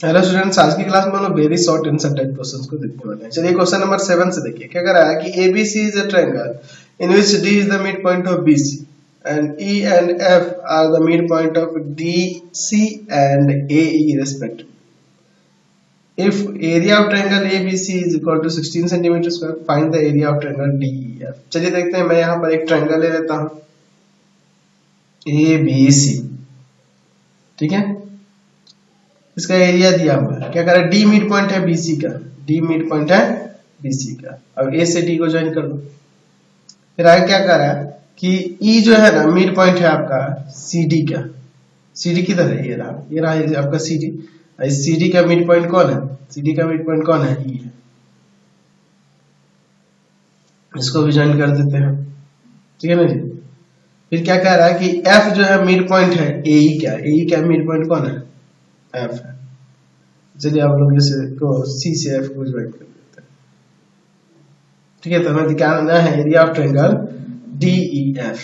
Hello students, आज की class में हम लोग very short answer type questions को देखने वाले हैं। चलिए क्वेश्चन नंबर 7 से देखिए क्या कह रहा है कि ABC is a triangle in which D is the midpoint of BC and E and F are the midpoint of DC and AE respectively. If area of triangle ABC is equal to 16 centimeter square, find the area of triangle DEF. चलिए देखते हैं, मैं यहाँ पर एक triangle ले लेता हूँ ABC, ठीक है। इसका एरिया दिया हुआ है, क्या कर रहा है, डी मिड पॉइंट है बीसी का, डी मिड पॉइंट है बीसी का। अब ए से डी को ज्वाइन कर दो। फिर आगे क्या कर रहा है कि ई जो है ना मिड पॉइंट है आपका सीडी का, सीडी किधर है, ये रहा आपका सीडी। इस सीडी का मिड पॉइंट कौन है, सीडी का मिड पॉइंट कौन है, ई है। इसको भी ज्वाइन कर देते हैं, ठीक है ना जी। फिर क्या कह रहा है कि एफ जो है मिड पॉइंट है एई का, एई का मिड पॉइंट कौन है, एफ है। चलिए आप लोग जैसे को सी से एफ को ज्वाइन कर देते हैं, ठीक है। तो हमें दिखाना है area of triangle DEF,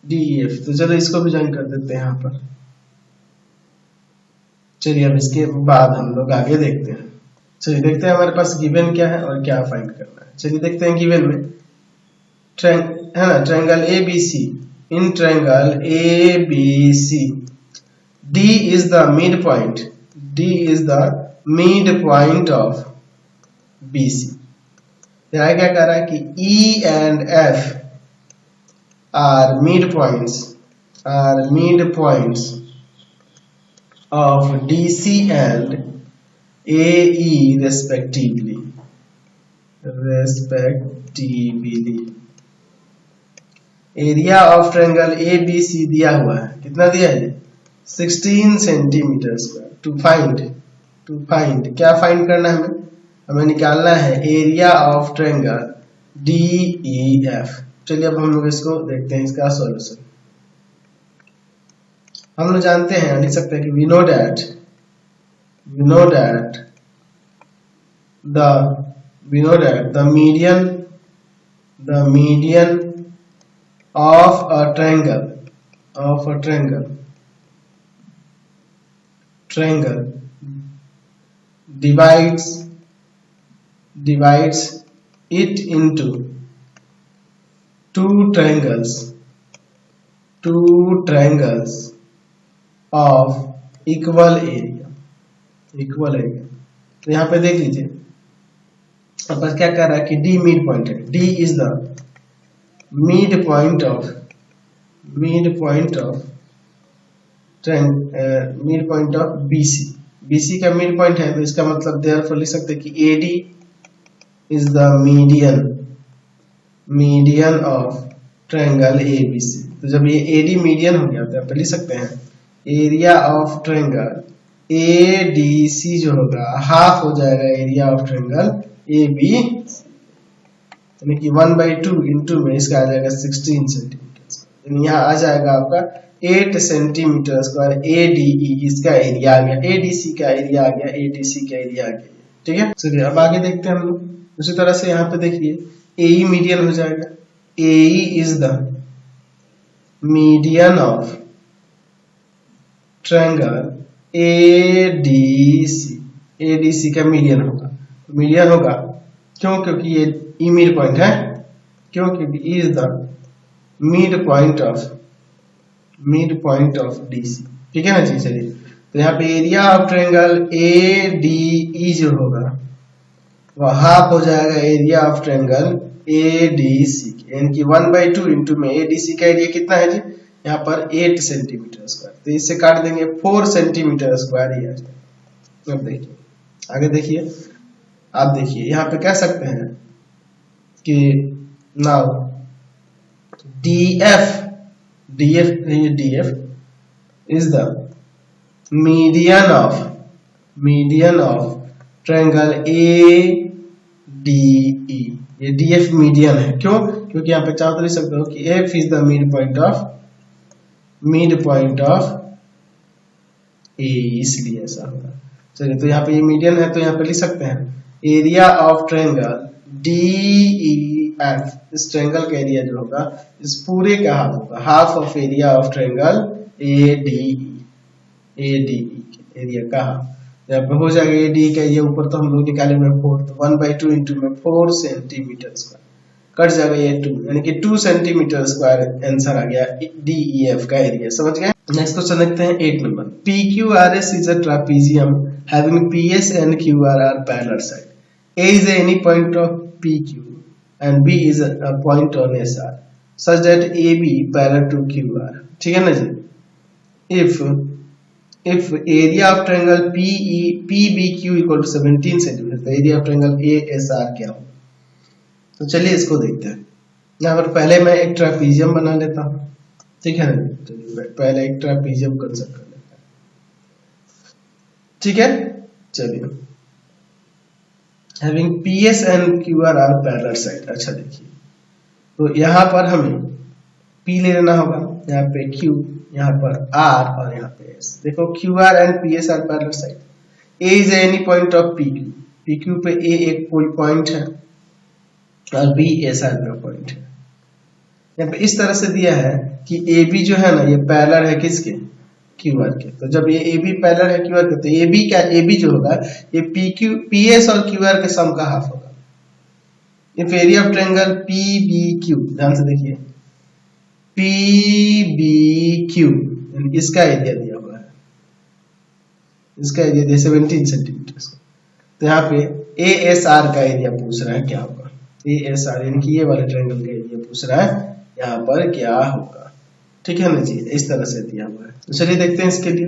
DEF। तो चलो इसको भी ज्वाइन कर देते हैं यहाँ पर। चलिए अब इसके बाद हम लोग आगे देखते हैं। चलिए देखते हैं हमारे पास गिवन क्या है और क्या फाइंड करना है। चलिए देखते हैं गिवन में है ना, triangle ABC, in triangle ABC D is the midpoint, D is the midpoint of BC। यहाँ क्या कह रहा है कि E and F are midpoints of DC and AE respectively। Area of triangle ABC दिया हुआ है, कितना दिया है, 16 सेंटीमीटर स्क्वायर। टू फाइंड क्या फाइंड करना है, हमें निकालना है एरिया ऑफ ट्रायंगल DEF। चलिए अब हम लोग इसको देखते हैं, इसका सॉल्यूशन। हम लोग जानते हैं, लिख सकते हैं कि we know that the median of a triangle divides it into two triangles of equal area। तो यहाँ पे देख लीजिए, अब क्या कर रहा है कि D मिड पॉइंट है, D is the midpoint of BC का मिड पॉइंट है। तो इसका मतलब देयरफॉर लिख सकते हैं कि AD is the median of triangle ABC। तो जब ये AD मीडियन हो गया तो आप लिख सकते हैं एरिया ऑफ ट्रायंगल ADC जो होगा हाफ हो जाएगा एरिया ऑफ ट्रायंगल AB, यानी कि 1/2 इंटू में इसका आ जाएगा 16 सेंटीमीटर। यहाँ आ जाएगा आपका 8 सेंटीमीटर स्क्वायर ADE, इसका एरिया आ गया, ADC का एरिया आ गया, ADC का एरिया आ गया, ठीक है। चलिए अब आगे देखते हैं हम लोग। उसी तरह से यहाँ पे देखिए AE मीडियन हो जाएगा, AE is the median of triangle ADC का मीडियन होगा, क्यों, क्योंकि ये ई मिड पॉइंट है, क्यों, क्योंकि E is the midpoint of DC, ठीक है ना जी। चलिए तो यहाँ पे एरिया ऑफ ट्रायंगल ADE जो होगा वह हाफ हो जाएगा एरिया ऑफ ट्रायंगल ADC, यानी कि 1/2 इंटू में ADC का एरिया कितना है जी, यहाँ पर 8 सेंटीमीटर स्क्वायर। तो इससे काट देंगे 4 सेंटीमीटर स्क्वायर ही है। अब देखिए आगे देखिए, आप देखिए यहाँ पे कह सकते हैं कि now DF is the median of triangle ADE। ये DF मीडियन है, क्यों, क्योंकि यहाँ पे चाहो तो लिख सकते हो कि F is the mid point of AE, इसलिए ऐसा होगा। चलिए तो यहाँ पे ये मीडियन है, तो यहाँ पे लिख सकते हैं एरिया ऑफ ट्रायंगल DEF, इस ट्रायंगल का एरिया जो होगा इस पूरे का हाफ होगा, half of area of triangle ADE area का हाफ। यहाँ पे हो जाएगा ए डी का, ये ऊपर तो हम लोग निकाले में 4, तो 1/2 इंटू में 4 सेंटीमीटर स्क्वायर कट जाएगा ये 2, यानी कि 2 सेंटीमीटर स्क्वायर आंसर आ गया डी ई एफ का एरिया। समझ गए। नेक्स्ट क्वेश्चन देखते हैं 8 नंबर। P Q R S is a trapezium having P S and Q R parallel side. A is any point of P Q and B is a point on S R such that A B parallel to Q R. ठीक है ना जी। if area of triangle PBQ equal to 17 cm, तो area of triangle ASR क्या हो? तो चलिए इसको देखते हैं। यहाँ पर पहले मैं एक ट्रापीजियम बना लेता हूँ, ठीक है ना। चलिए पहले एक ट्रापीजियम कंस्ट्रक्ट कर लेते हैं, ठीक है। चलिए having PS and QR are parallel side। अच्छा देखिए, तो यहाँ पर हमें P ले लेना होगा, यहाँ पे Q, यहाँ पर R और यहाँ पे S। देखो QR and PS are parallel side। A is any point of PQ, PQ पे A एक कोई पॉइंट है और B SR का पॉइंट है। यहाँ पे इस तरह से दिया है कि AB जो है ना ये पैरेलल है किसके, QR के। तो जब ये AB पैरेलल है QR के, तो AB क्या, AB जो होगा ये PQ PS और QR के सम का हाफ होगा। If area of triangle PBQ, ध्यान से देखिए, PBQ इसका एरिया दिया हुआ है, इसका एरिया दिया 17 सेंटीमीटर। तो यहाँ पे ASR का एरिया पूछ रहा है क्या होगा, ASR यानी कि ये वाले ट्रायंगल का एरिया पूछ रहा है यहाँ पर क्या होगा। ठीक है ना जी, इस तरह से दिया हुआ है। तो चलिए देखते हैं इसके लिए।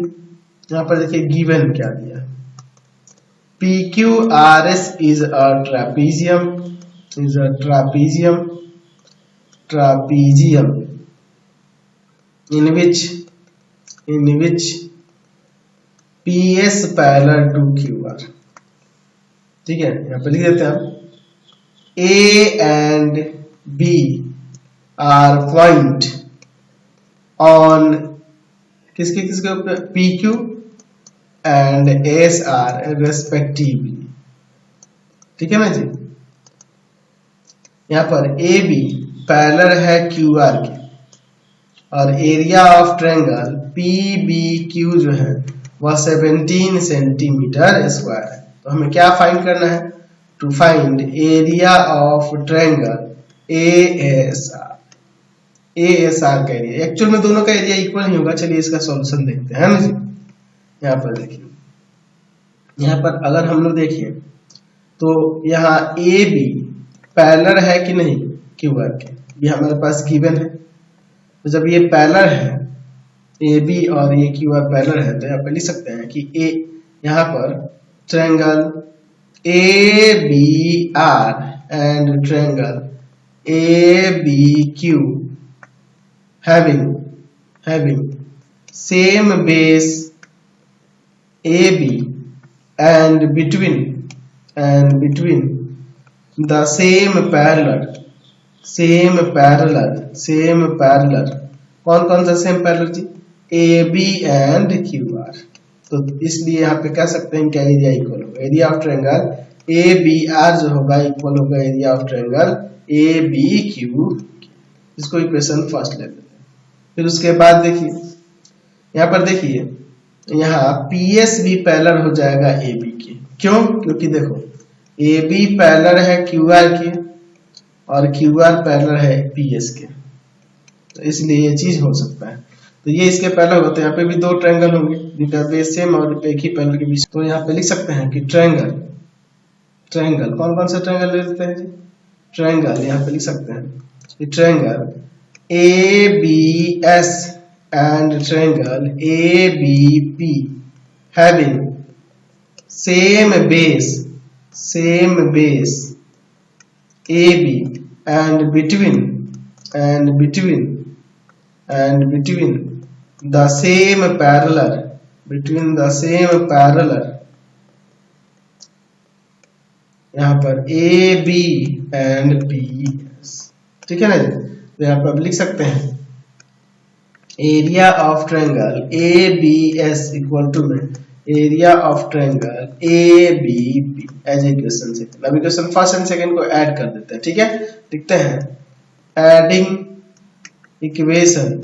यहाँ पर देखिए गिवन क्या दिया है, PQRS is a trapezium in which PS parallel to QR। ठीक है, यहाँ पे लिख देते हैं हम A and B are point on किसके ऊपर, PQ and SR respectively। ठीक है ना जी। यहाँ पर AB पैरेलल है QR के और एरिया ऑफ ट्रायंगल PBQ जो है वह 17 सेंटीमीटर स्क्वायर है। तो हमें क्या फाइंड करना है, to find area of triangle ASR का एरिया। एक्चुअल में दोनों का एरिया इक्वल नहीं होगा। चलिए इसका सॉल्यूशन देखते हैं ना जी। यहाँ पर देखिए, यहाँ पर अगर हम लोग देखिए तो यहाँ AB पैरेलल है कि नहीं QR के, ये हमारे पास गिवन है। तो जब ये पैरेलल है AB और ये QR पैरेलल है, तो यहाँ पे लिख सकते हैं कि A यहाँ पर triangle ABR and triangle ABQ having same base AB and between the same parallel कौन सा सेम पैरेलल जी, AB एंड QR। तो इसलिए यहाँ पे कह सकते हैं क्या एरिया इक्वल होगा, एरिया ऑफ ट्रायंगल ABR जो होगा इक्वल होगा एरिया ऑफ ट्रायंगल ABQ। इसको इक्वेशन फर्स्ट ले लेते हैं। फिर उसके बाद देखिए यहाँ पर देखिए, यहाँ PS भी पैरेलल हो जाएगा AB के। क्यों, क्योंकि देखो AB पैरेलल है QR के और QR पैरेलल है PS के, तो इसलिए ये चीज हो सकता है। तो ये इसके पैरेलल होते हैं। यहाँ पे भी दो ट्रायंगल होंगे जिनका बेस सेम और एक ही पैरेलल के बीच। तो यहाँ पे लिख सकते हैं कि ट्रायंगल कौन से ट्रायंगल ले लेते हैं जी, ट्रायंगल यहाँ पे लिख सकते हैं कि triangle ABS and triangle ABP having same base AB and between the same parallel यहाँ पर AB एंड PS। ठीक है ना जी। तो यहाँ पर आप लिख सकते हैं area of triangle ABS equal to में area of triangle ABP as equation से। अब इक्वेशन फर्स्ट एंड सेकंड को ऐड कर देते हैं। ठीक है, लिखते हैं adding equation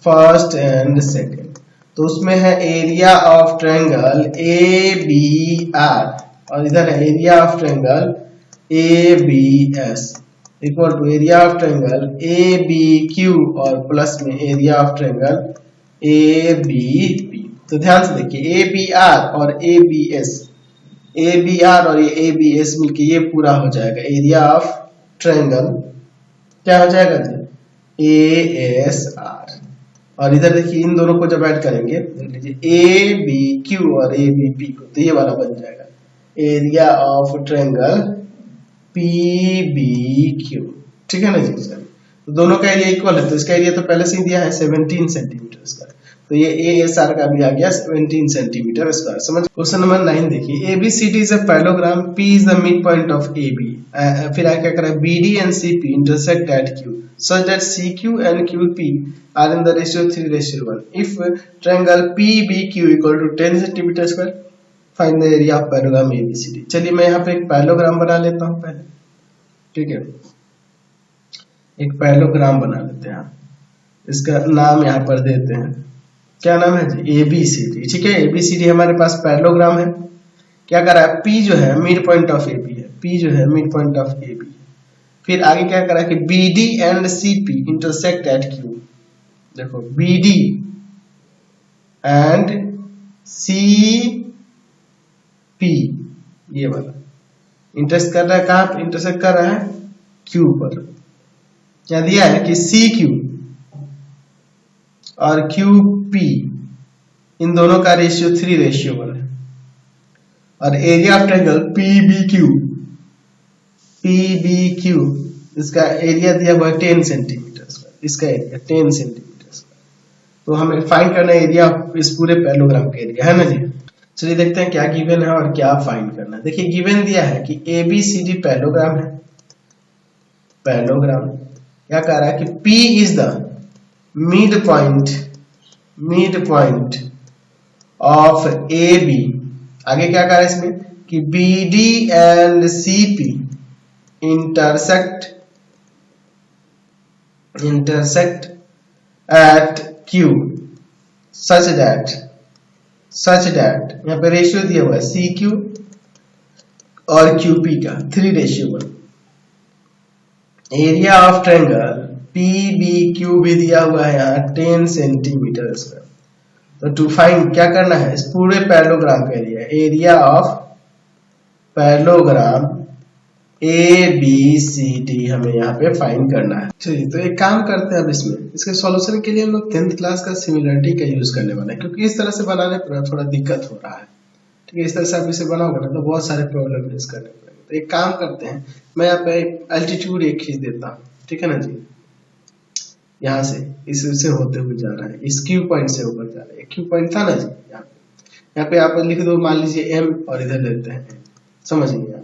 first and second. तो उसमें है area of triangle A B R, और इधर है area of triangle A B S equal to area of triangle A B Q और प्लस में area of triangle A B P. तो ध्यान से देखिए ए बी आर और A B S, A B R और ये ए बी एस मिलके ये पूरा हो जाएगा एरिया ऑफ ट्रायंगल, क्या हो जाएगा जी, ए एस आर। और इधर देखिए इन दोनों को जब ऐड करेंगे देख लीजिए ए बी क्यू और ए बी पी को, तो ये वाला बन जाएगा area of triangle P B Q. ठीक है ना जी, तो दोनों का एरिया इक्वल है, तो इसका एरिया तो पहले से ही दिया है 17 सेंटीमीटर स्क्वायर, तो ये ए एस आर का भी आ गया 17 सेंटीमीटर स्क्वायर। समझ। क्वेश्चन नंबर 9 देखिए, ABCD is a parallelogram, P is the midpoint of AB, फिर आगे क्या करा है, BD and CP intersect at Q such that CQ and QP are in the ratio 3:1. If triangle PBQ equal to 10 centimeter square, find the area of parallelogram ABCD। चलिए मैं यहाँ पे एक पैरेललोग्राम बना लेता हूँ पहले। ठीक है, एक पैरेललोग्राम बना लेते हैं, इसका नाम यहाँ पर देते हैं, क्या नाम है जी, ABCD। ठीक है, ABCD हमारे पास पैरेललोग्राम है। क्या करा है, P जो है मिड पॉइंट ऑफ AB है, P जो है मिड पॉइंट ऑफ AB। फिर आगे क्या करा कि BD and CP intersect at Q। देखो BD एंड CP ये वाला इंटरसेक्ट कर रहा है, कहाँ पे इंटरसेक्ट कर रहा है, Q पर। क्या दिया है कि CQ और QP इन दोनों का रेशियो 3:1 है, और एरिया ऑफ ट्रायंगल PBQ इसका एरिया दिया हुआ है 10 सेंटीमीटर, इसका एरिया 10 सेंटीमीटर। तो हमें फाइंड करना है एरिया इस पूरे पैरेललोग्राम का एरिया, है ना जी। चलिए देखते हैं क्या गिवन है और क्या फाइंड करना है। देखिए गिवन दिया है कि ABCD पैरेललोग्राम है, पैरेललोग्राम क्या कह रहा है कि P is the midpoint of AB। आगे क्या कह रहा है इसमें कि BD and CP intersect at Q such that यहाँ पे रेशियो दिया हुआ है CQ और QP का 3:1। एरिया ऑफ ट्रायंगल PBQ भी दिया हुआ है यहाँ 10 सेंटीमीटर स्क्वायर। तो टू फाइंड क्या करना है, इस पूरे पैरेललोग्राम का एरिया ऑफ पैरेललोग्राम ABCD हमें यहाँ पे फाइंड करना है। चलिए तो एक काम करते हैं, अब इसके सॉल्यूशन के लिए हम लोग 10th क्लास का सिमिलरिटी का यूज करने वाला है, क्योंकि इस तरह से बनाने पर थोड़ा दिक्कत हो रहा है। ठीक है, इस तरह से आप इसे बनाओगे ना तो बहुत सारे प्रॉब्लम फेस करने पड़ेंगे। तो एक काम करते हैं, मैं यहाँ पे एल्टीट्यूड एक खींच देता हूँ। ठीक है ना जी, यहाँ से इससे होते हुए जा रहा है, इस क्यू पॉइंट से ऊपर जा रहा है, क्यू पॉइंट था ना जी, यहाँ पे आप लिख दो, मान लीजिए M और इधर लेते हैं, समझिए आप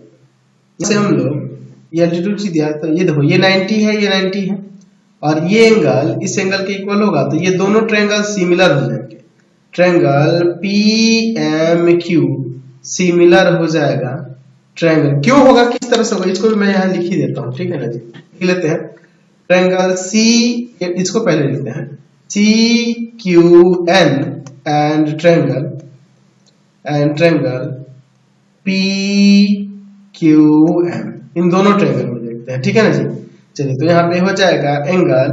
जैसे हम लोग ये एल्टीट्यूड खींच दिया, तो ये देखो ये 90 है, ये 90 है, और ये एंगल इस एंगल के इक्वल होगा, तो ये दोनों ट्रायंगल सिमिलर हो जाएंगे। ट्रायंगल PMQ सिमिलर हो जाएगा ट्रायंगल, क्यों होगा, किस तरह से होगा, इसको भी मैं यहाँ लिख ही देता हूँ। ठीक है ना जी, लिख लेते हैं ट्रायंगल C, इसको पहले लिखते हैं CQN एंड ट्रायंगल PQM, इन दोनों ट्रायंगल को देखते हैं। ठीक है ना जी, चलिए तो यहाँ पे हो जाएगा एंगल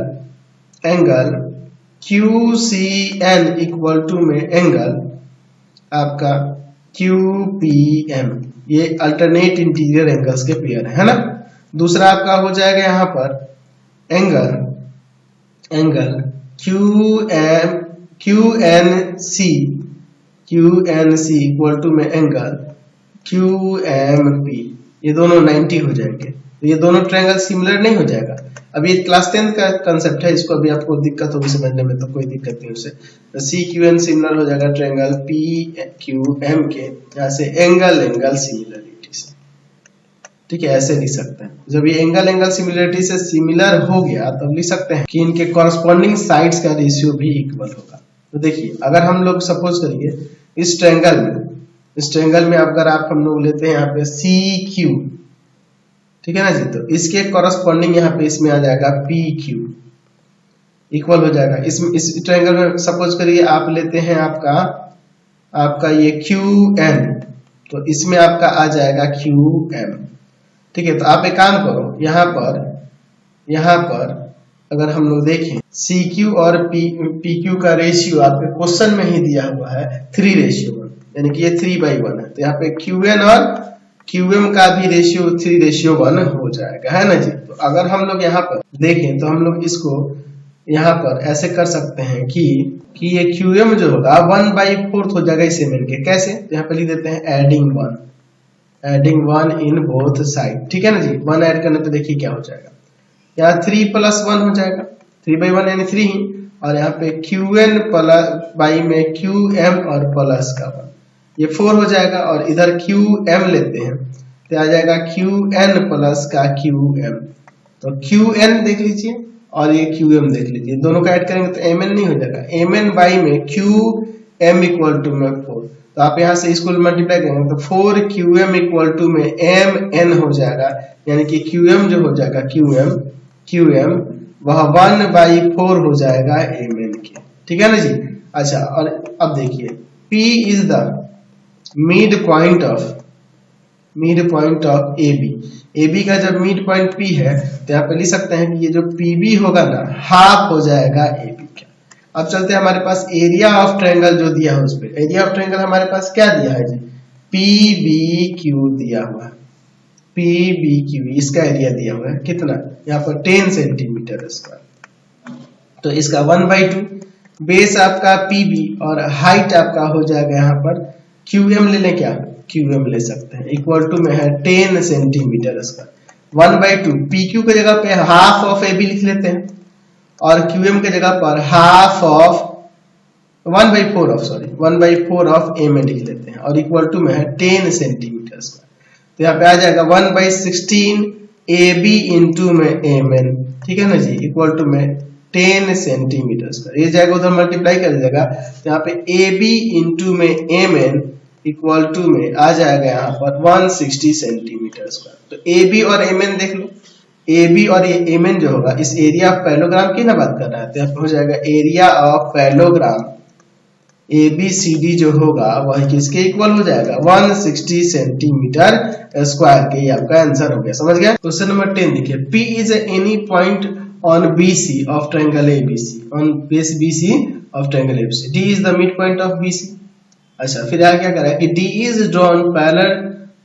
QCN इक्वल टू में एंगल आपका QPM, ये अल्टरनेट इंटीरियर एंगल्स के पेयर है ना। दूसरा आपका हो जाएगा यहाँ पर एंगल QNC इक्वल टू में एंगल QMP, ये दोनों 90 हो जाएंगे। तो ये दोनों ट्रायंगल सिमिलर नहीं हो जाएगा। अब ये क्लास 10 का कंसेप्ट है, इसको अभी आपको दिक्कत होगी समझने में, तो कोई दिक्कत नहीं उससे। तो CQN सिमिलर हो जाएगा ट्रायंगल PQM के, यहाँ से एंगल सिमिलरिटी से। ठीक है, ऐसे लिख सकते हैं। जब ये एंगल सिमिलरिटी से सिमिलर हो गया तब लिख सकते हैं कि इनके कॉरस्पॉन्डिंग साइड्स का रेशियो भी इक्वल होगा। तो देखिए अगर हम लोग सपोज करिए इस ट्रायंगल में अगर आप हम लोग लेते हैं यहाँ पे CQ, ठीक है ना जी, तो इसके कॉरस्पॉन्डिंग यहाँ पे इसमें आ जाएगा PQ। इक्वल हो जाएगा। इस ट्रायंगल में सपोज करिए आप लेते हैं आपका ये QN, तो इसमें आपका आ जाएगा QM। ठीक है, तो आप एक काम करो, यहाँ पर अगर हम लोग देखें CQ और PQ का रेशियो आपके क्वेश्चन में ही दिया हुआ है 3:1, यानी कि ये 3/1 है। तो यहाँ पे QN और QM का भी रेशियो 3:1 हो जाएगा, है ना जी। तो अगर हम लोग यहाँ पर देखें तो हम लोग इसको यहाँ पर ऐसे कर सकते हैं कि ये QM जो होगा 1/4 हो जाएगा इस एमएन के। कैसे? तो यहाँ पे लिख देते हैं एडिंग 1 इन बोथ साइड। ठीक है ना जी, 1 ऐड करने पे देखिए क्या हो जाएगा, यहाँ 3 + 1 हो जाएगा, 3/1 यानी 3 ही, और यहाँ पे QN प्लस बाई में QM और प्लस का 1, ये 4 हो जाएगा, और इधर QM लेते हैं तो आ जाएगा QN प्लस का QM। तो QN देख लीजिए और ये QM देख लीजिए, दोनों का ऐड करेंगे तो MN नहीं हो जाएगा, MN बाई में QM इक्वल टू में 4। तो आप यहाँ से इसको मल्टीप्लाई करेंगे तो 4QM इक्वल टू में MN हो जाएगा, यानी कि QM जो हो जाएगा QM वह 1/4 हो जाएगा MN के। ठीक है ना जी। अच्छा, और अब देखिए P is the midpoint of AB का जब मिड पॉइंट P है तो यहाँ पे लिख सकते हैं कि ये जो PB होगा ना हाफ हो जाएगा AB का। अब चलते हैं हमारे पास एरिया ऑफ ट्रायंगल जो दिया है उस पर। एरिया ऑफ ट्रायंगल हमारे पास क्या दिया है जी, PBQ दिया हुआ है, PBQ इसका एरिया दिया हुआ है कितना, यहाँ पर 10 सेंटीमीटर स्क्वायर। तो इसका 1/2, बेस आपका PB और हाइट आपका हो जाएगा यहाँ पर QM ले लें, क्या QM ले सकते हैं, इक्वल टू में है 10 सेंटीमीटर स्क्वायर। 1/2 PQ के जगह पे हाफ ऑफ AB लिख लेते हैं, और QM के जगह पर हाफ ऑफ 1/4 ऑफ MN लिख लेते हैं, और इक्वल टू में है 10 सेंटीमीटर स्क्वायर। तो यहाँ पे आ जाएगा 1/16 AB इंटू में MN। ठीक है ना जी, इक्वल टू में 10 सेंटीमीटर स्क्वायर। ये जाएगा उधर मल्टीप्लाई कर देगा, तो यहाँ पे AB इंटू में MN इक्वल टू में आ जाएगा यहाँ पर 160 सेंटीमीटर स्क्वायर। तो AB और MN देख लो, AB और ये MN जो होगा इस एरिया ऑफ पैरेललोग्राम की ना बात कर रहा है, तो यहाँ पे हो जाएगा एरिया ऑफ पैरेललोग्राम ABCD जो होगा वह किसके इक्वल हो जाएगा, 160 सेंटीमीटर स्क्वायर के। ये आपका आंसर हो गया, समझ गया। क्वेश्चन नंबर 10 देखिए, P is any point on BC of triangle ABC, on base BC of triangle ABC, D is the midpoint of BC। अच्छा, फिर आगे क्या करा है कि D is drawn parallel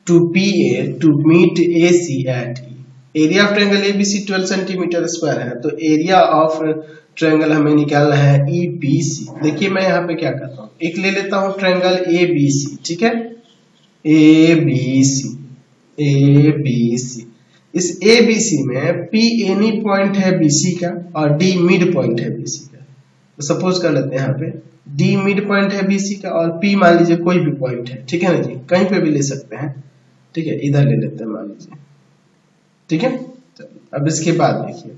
to PA to meet AC at E। Area of triangle ABC 12 centimetre square है, तो area of triangle हमें निकालना है EPC। देखिए मैं यहाँ पे क्या करता हूँ, एक ले लेता हूँ ट्रायंगल ABC। ठीक है, ABC इस ABC में P एनी पॉइंट है BC का और D मिड पॉइंट है BC का। तो सपोज कर लेते हैं यहाँ पे D मिड पॉइंट है BC का और P मान लीजिए कोई भी पॉइंट है। ठीक है ना जी, कहीं पे भी ले सकते हैं। ठीक है, इधर ले लेते हैं मान लीजिए। ठीक है, अब इसके बाद देखिए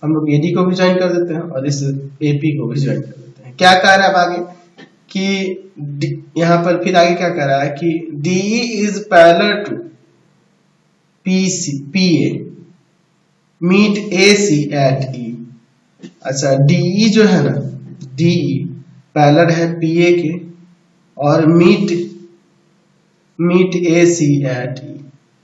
हम लोग AD को भी ज्वाइन कर देते हैं और इस AP को भी ज्वाइन कर देते हैं। क्या कह रहा है अब आगे कि यहाँ पर फिर आगे क्या कह रहा है कि DE is parallel to PA meet AC at E। अच्छा, DE जो है ना, DE पैरेलल है PA के और मीट AC एट E।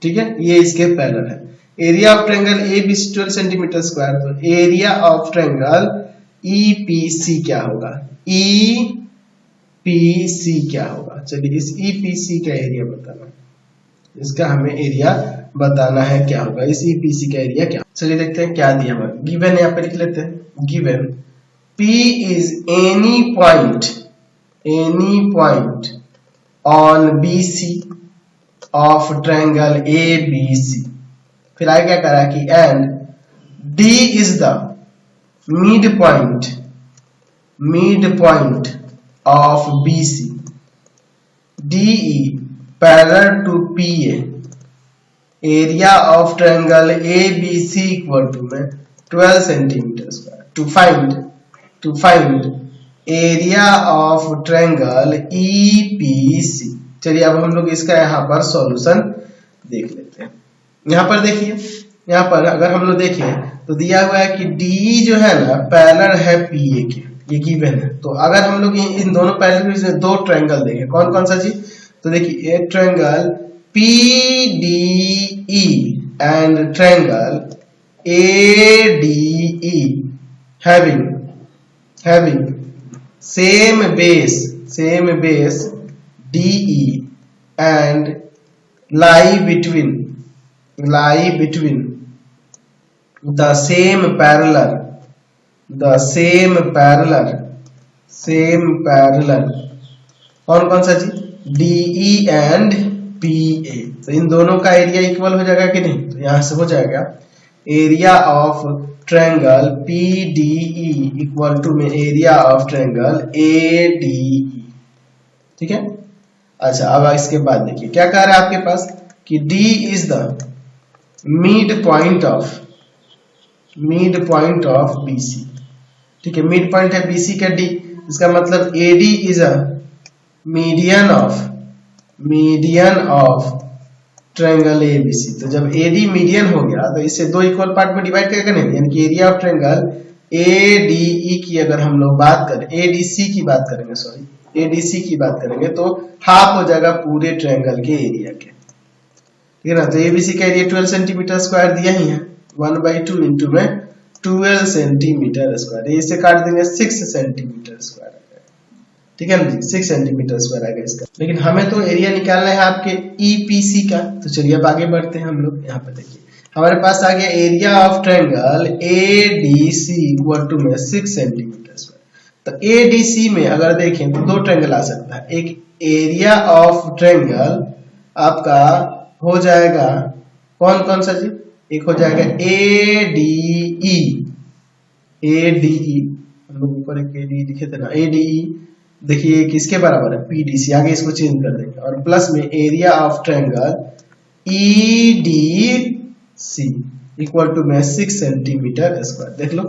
ठीक है, ये इसके पैरेलल है। Area of triangle ABC 12 centimetre square, तो एरिया ऑफ ट्रायंगल EPC क्या होगा, EPC क्या होगा। चलिए इस EPC का एरिया बताना, इसका हमें एरिया बताना है क्या होगा, इस EPC का एरिया क्या। चलिए देखते हैं क्या दिया हुआ, गिवन यहाँ पे लिख लेते हैं, given P is any point on BC of triangle ABC। फिर आगे क्या करा कि and D is the midpoint of BC, DE parallel to PA, area of triangle ABC equal to में 12 centimetre square. To find area of triangle EPC। चलिए अब हम लोग इसका यहाँ पर सॉल्यूशन देख लेते हैं। यहाँ पर देखिए यहाँ पर अगर हम लोग देखें तो दिया हुआ है कि डी जो है ना पैरेलल है पीए के, ये गिवन है। तो अगर हम लोग इन दोनों पैरेलल में दो ट्रायंगल देखें, कौन कौन सा चीज, तो देखिए एक triangle PDE and triangle ADE having same base DE and lie between the same parallel कौन कौन सा चीज, DE एंड PA। तो इन दोनों का एरिया इक्वल हो जाएगा कि नहीं, तो यहां से हो जाएगा area of triangle PDE equal to में एरिया ऑफ ट्रायंगल ADE। ठीक है। अच्छा अब इसके बाद देखिए क्या कह रहा है आपके पास कि D is the midpoint of BC। ठीक है, मिड पॉइंट है BC का D, इसका मतलब AD is a median of triangle ABC। तो जब AD मीडियन हो गया तो इसे दो इक्वल पार्ट में डिवाइड करेगा नहीं, यानी कि एरिया ऑफ ट्रायंगल ADE की अगर हम लोग बात करें, ADC की बात करेंगे तो हाफ हो जाएगा पूरे ट्रायंगल के एरिया के। ठीक है ना। तो ABC का एरिया 12 सेंटीमीटर स्क्वायर दिया ही है, 1/2 इंटू में 12 सेंटीमीटर स्क्वायर, इसे काट देंगे 6 सेंटीमीटर स्क्वायर। ठीक है ना जी, 6 सेंटीमीटर स्क्वायर आएगा इसका। लेकिन हमें तो एरिया निकालना है आपके EPC का, तो चलिए अब आगे बढ़ते हैं हम लोग। यहाँ पर देखिए हमारे पास आ गया area of triangle ADC equal to में 6 सेंटीमीटर स्क्वायर। तो ADC में अगर देखें तो दो ट्रायंगल आ सकता है, एक एरिया ऑफ ट्रायंगल आपका हो जाएगा कौन कौन सा चीज, एक हो जाएगा ADE, हम लोग ऊपर एक ADE लिखे थे ना, ADE देखिए किसके बराबर है, PDC, आगे इसको चेंज कर देंगे, और प्लस में area of triangle EDC equal to में 6 सेंटीमीटर स्क्वायर। देख लो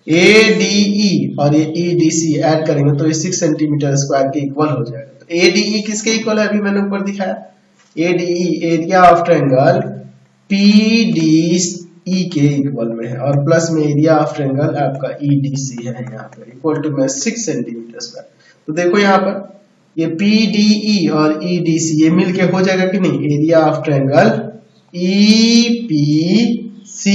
ADE और ये EDC ऐड करेंगे तो ये 6 सेंटीमीटर स्क्वायर के इक्वल हो जाएगा। तो ADE किसके इक्वल है, अभी मैंने ऊपर दिखाया, ADE area of triangle PDE के इक्वल में है, और प्लस में एरिया ऑफ ट्रायंगल आपका EDC है यहाँ पर इक्वल टू में 6 सेंटीमीटर स्क्वायर। तो देखो यहाँ पर ये PDE और EDC ये मिलके हो जाएगा कि नहीं, area of triangle EPC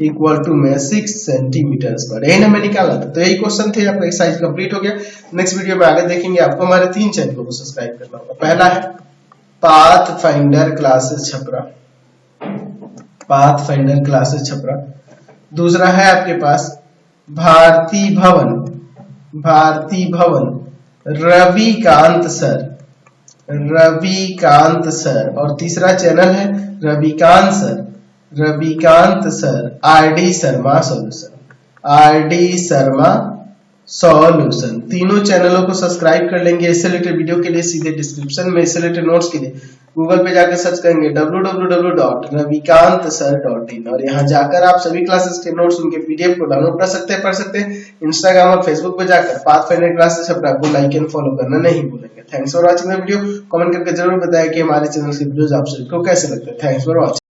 equal to में 6 सेंटीमीटर स्क्वायर। यही हमें निकाला था। तो यही क्वेश्चन थे, आपका एक्सरसाइज कंप्लीट हो गया। नेक्स्ट वीडियो में आगे देखेंगे। आपको हमारे 3 चैनल को सब्सक्राइब करना होगा। पहला है पाथफाइंडर क्लासेस छपरा, दूसरा है आपके पास भारती भवन रविकांत सर, और तीसरा चैनल है Ravikant sir RD Sharma solution. तीनों चैनलों को सब्सक्राइब कर लेंगे। इससे रिलेटेड वीडियो के लिए सीधे डिस्क्रिप्शन में, इससे रिलेटेड नोट्स के लिए गूगल पे जाकर सर्च करेंगे www.ravikaantsir.in, और यहाँ जाकर आप सभी क्लासेस के नोट्स, उनके PDF को डाउनलोड कर सकते हैं, पढ़ सकते हैं। इंस्टाग्राम और फेसबुक पे जाकर पाथफाइंडर क्लासेस छपरा को लाइक एंड फॉलो करना नहीं भूलेंगे। Thanks for watching the video. Comment करके जरूर बताएं कि हमारे चैनल के वीडियोस आप सभी को कैसे लगते हैं। Thanks for watching.